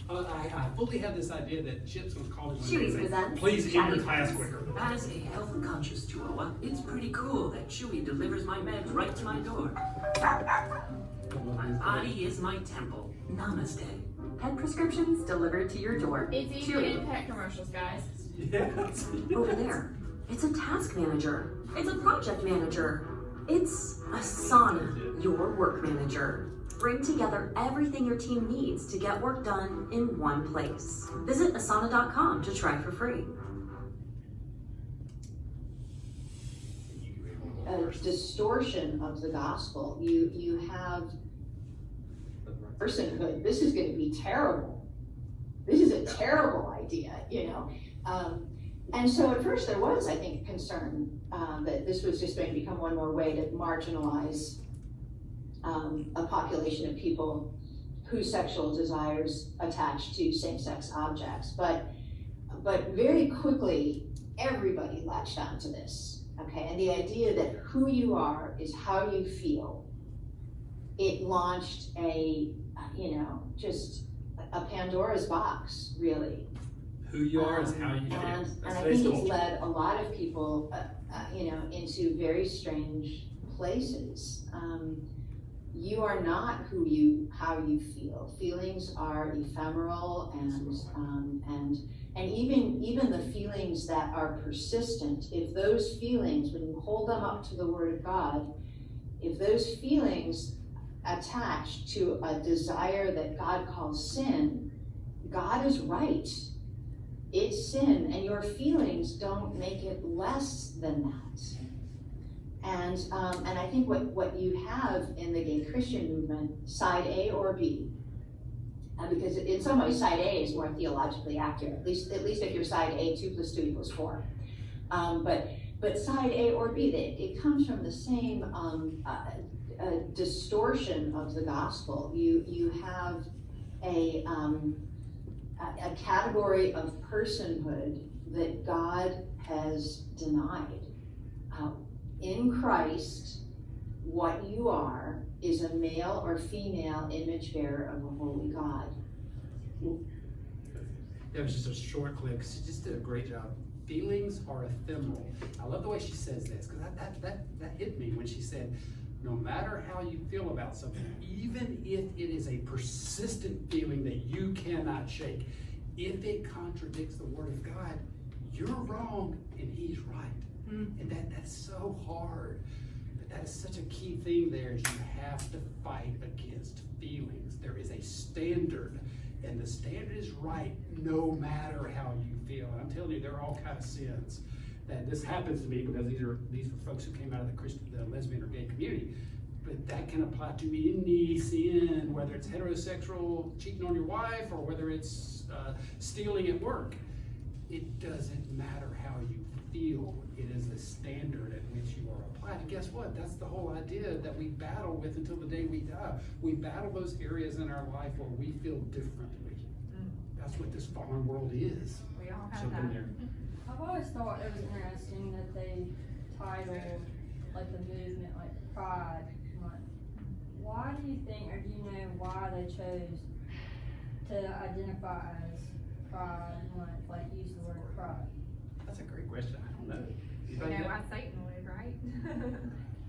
I fully have this idea that Chip's gonna call me one day and say, please end your class quicker. As a health-conscious chihuahua, it's pretty cool that Chewy delivers my meds right to my door. My body is my temple. Namaste. Pet prescriptions delivered to your door. It's easy in pet commercials, guys. Yes. Over there, it's a task manager. It's a project manager. It's Asana, your work manager. Bring together everything your team needs to get work done in one place. Visit asana.com to try for free. A distortion of the gospel. You have personhood. This is going to be terrible. This is a terrible idea, you know. And so at first there was, I think, concern that this was just going to become one more way to marginalize a population of people whose sexual desires attach to same-sex objects. But very quickly, everybody latched onto this, okay? And the idea that who you are is how you feel, it launched just a Pandora's box, really. Who you are is how you feel. And I think it's led a lot of people, into very strange places. You are not how you feel. Feelings are ephemeral, and even the feelings that are persistent. If those feelings, when you hold them up to the Word of God, if those feelings attach to a desire that God calls sin, God is right. It's sin, and your feelings don't make it less than that. And I think what you have in the gay Christian movement, side A or B, because in some ways side A is more theologically accurate, at least if you're side A, 2 + 2 = 4. But side A or B, it comes from the same distortion of the gospel. You have a category of personhood that God has denied. In Christ, what you are is a male or female image bearer of a holy God. That was just a short clip. She just did a great job. Feelings are ephemeral. I love the way she says this, because that hit me when she said, no matter how you feel about something, even if it is a persistent feeling that you cannot shake, if it contradicts the Word of God, you're wrong and He's right. And that's so hard. But that is such a key thing there, is you have to fight against feelings. There is a standard, and the standard is right no matter how you feel. And I'm telling you, there are all kinds of sins. That this happens to me because these are folks who came out of the lesbian or gay community. But that can apply to any sin, whether it's heterosexual, cheating on your wife, or whether it's stealing at work. It doesn't matter how you feel. It is a standard at which you are applied. And guess what? That's the whole idea that we battle with until the day we die. We battle those areas in our life where we feel differently. That's what this fallen world is. We all have Jump in that. there. I've always thought it was interesting that they title like the movement like Pride Month. Why do you think, or do you know why they chose to identify as Pride Month, like use the word pride? That's a great question. I don't know. You know why Satan would, right?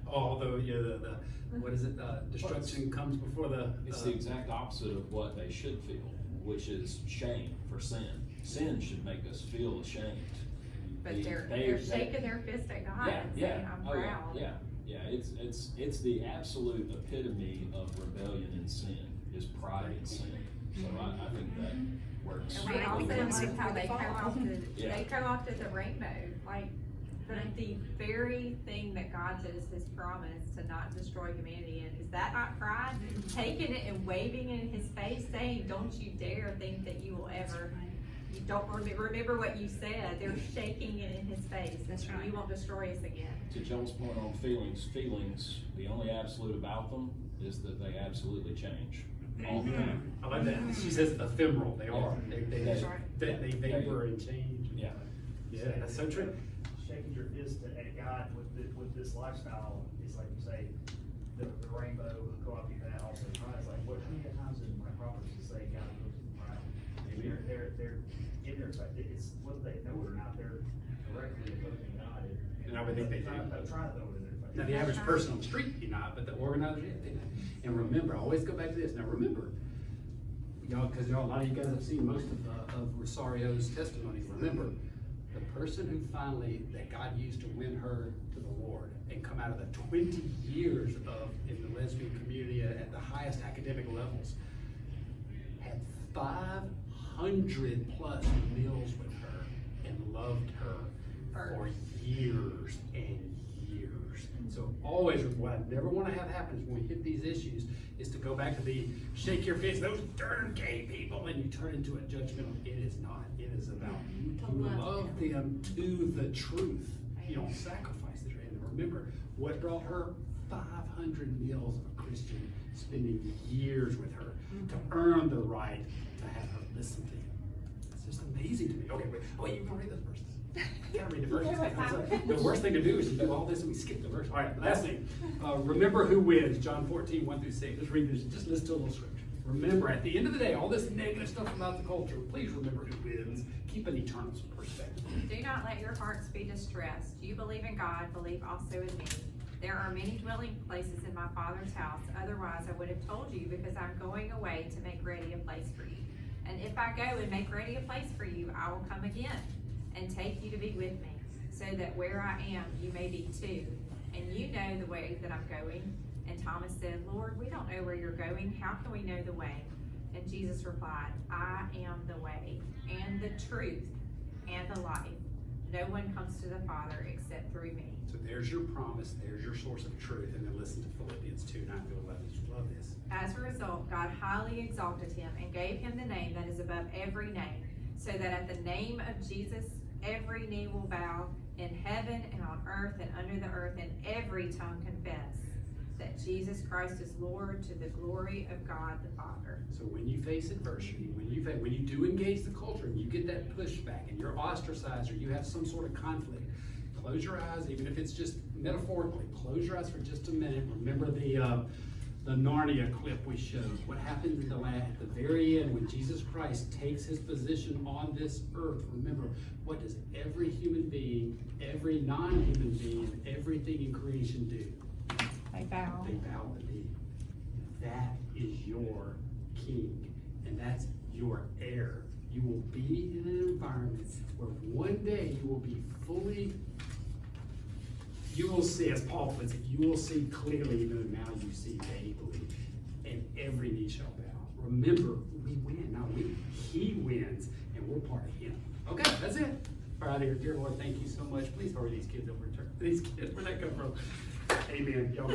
Although, yeah, the what is it? Destruction comes before the. It's the exact opposite of what they should feel, which is shame for sin. Sin should make us feel ashamed. But they're shaking their fist at God and saying, I'm proud. Yeah, it's the absolute epitome of rebellion and sin, is pride and sin. So I think that works. And we also like how they Yeah. come off to the rainbow, like the very thing that God said is his promise to not destroy humanity in. Is that not pride? Taking it and waving it in his face, saying, don't you dare think that you will ever, you don't remember what you said. They're shaking it in his face. That's right. You won't destroy us again. To Joel's point on feelings, the only absolute about them is that they absolutely change all the time. I like that. She says ephemeral. They are. They vapor and change. Yeah. Yeah, that's so true. Shaking your fist at God with this lifestyle is like you say, the rainbow go up even that also pride. It's like what many times in my prophets to say God goes to the proud. They're in their it's whether they know it or not, they're directly opposing God. And I would think they do. Trying to throw it in their face. Now, the average person on the street do not, but the organizers, yeah, they know. And remember, I always go back to this. Now, remember, because a lot of you guys have seen most of Rosario's testimonies. Remember, the person who finally, that God used to win her to the Lord and come out of the 20 years in the lesbian community at the highest academic levels, had 500 plus meals with her and loved her for years and years. So always, what I never want to have happen is when we hit these issues is to go back to the shake your fist, those darn gay people, and you turn into a judgmental. It is not. It is about you love them to the truth. You don't sacrifice it. And remember, what brought her 500 meals of a Christian, spending years with her to earn the right to have her listen to him. It's just amazing to me. Okay, wait, you can read this verse. You gotta read the verse. The worst thing to do is to do all this and we skip the verse. All right, last thing. Remember who wins. John 14, 1 through 6. Just read this. Just listen to a little scripture. Remember, at the end of the day, all this negative stuff about the culture, please remember who wins. Keep an eternal perspective. Do not let your hearts be distressed. You believe in God, believe also in me. There are many dwelling places in my Father's house. Otherwise, I would have told you, because I'm going away to make ready a place for you. And if I go and make ready a place for you, I will come again and take you to be with me, so that where I am, you may be too. And you know the way that I'm going. And Thomas said, Lord, we don't know where you're going. How can we know the way? And Jesus replied, I am the way and the truth and the life. No one comes to the Father except through me. So there's your promise. There's your source of truth. And then listen to Philippians 2, 9 through 11. Just love this. As a result, God highly exalted him and gave him the name that is above every name, so that at the name of Jesus, every knee will bow in heaven and on earth and under the earth, and every tongue confess that Jesus Christ is Lord, to the glory of God the Father. So when you face adversity, when you do engage the culture and you get that pushback and you're ostracized or you have some sort of conflict, close your eyes, even if it's just metaphorically, close your eyes for just a minute. Remember the Narnia clip we showed. What happens at the very end when Jesus Christ takes his position on this earth? Remember, what does every human being, every non-human being, everything in creation do? They bow. They bow the knee. That is your king, and that's your heir. You will be in an environment where one day you will be fully, you will see, as Paul puts it, you will see clearly, even though now you see vaguely, and every knee shall bow. Remember, we win. Now he wins, and we're part of him. Okay, that's it. All right, here, dear Lord, thank you so much. Please hurry these kids over. These kids, where'd that come from? Amen. Y'all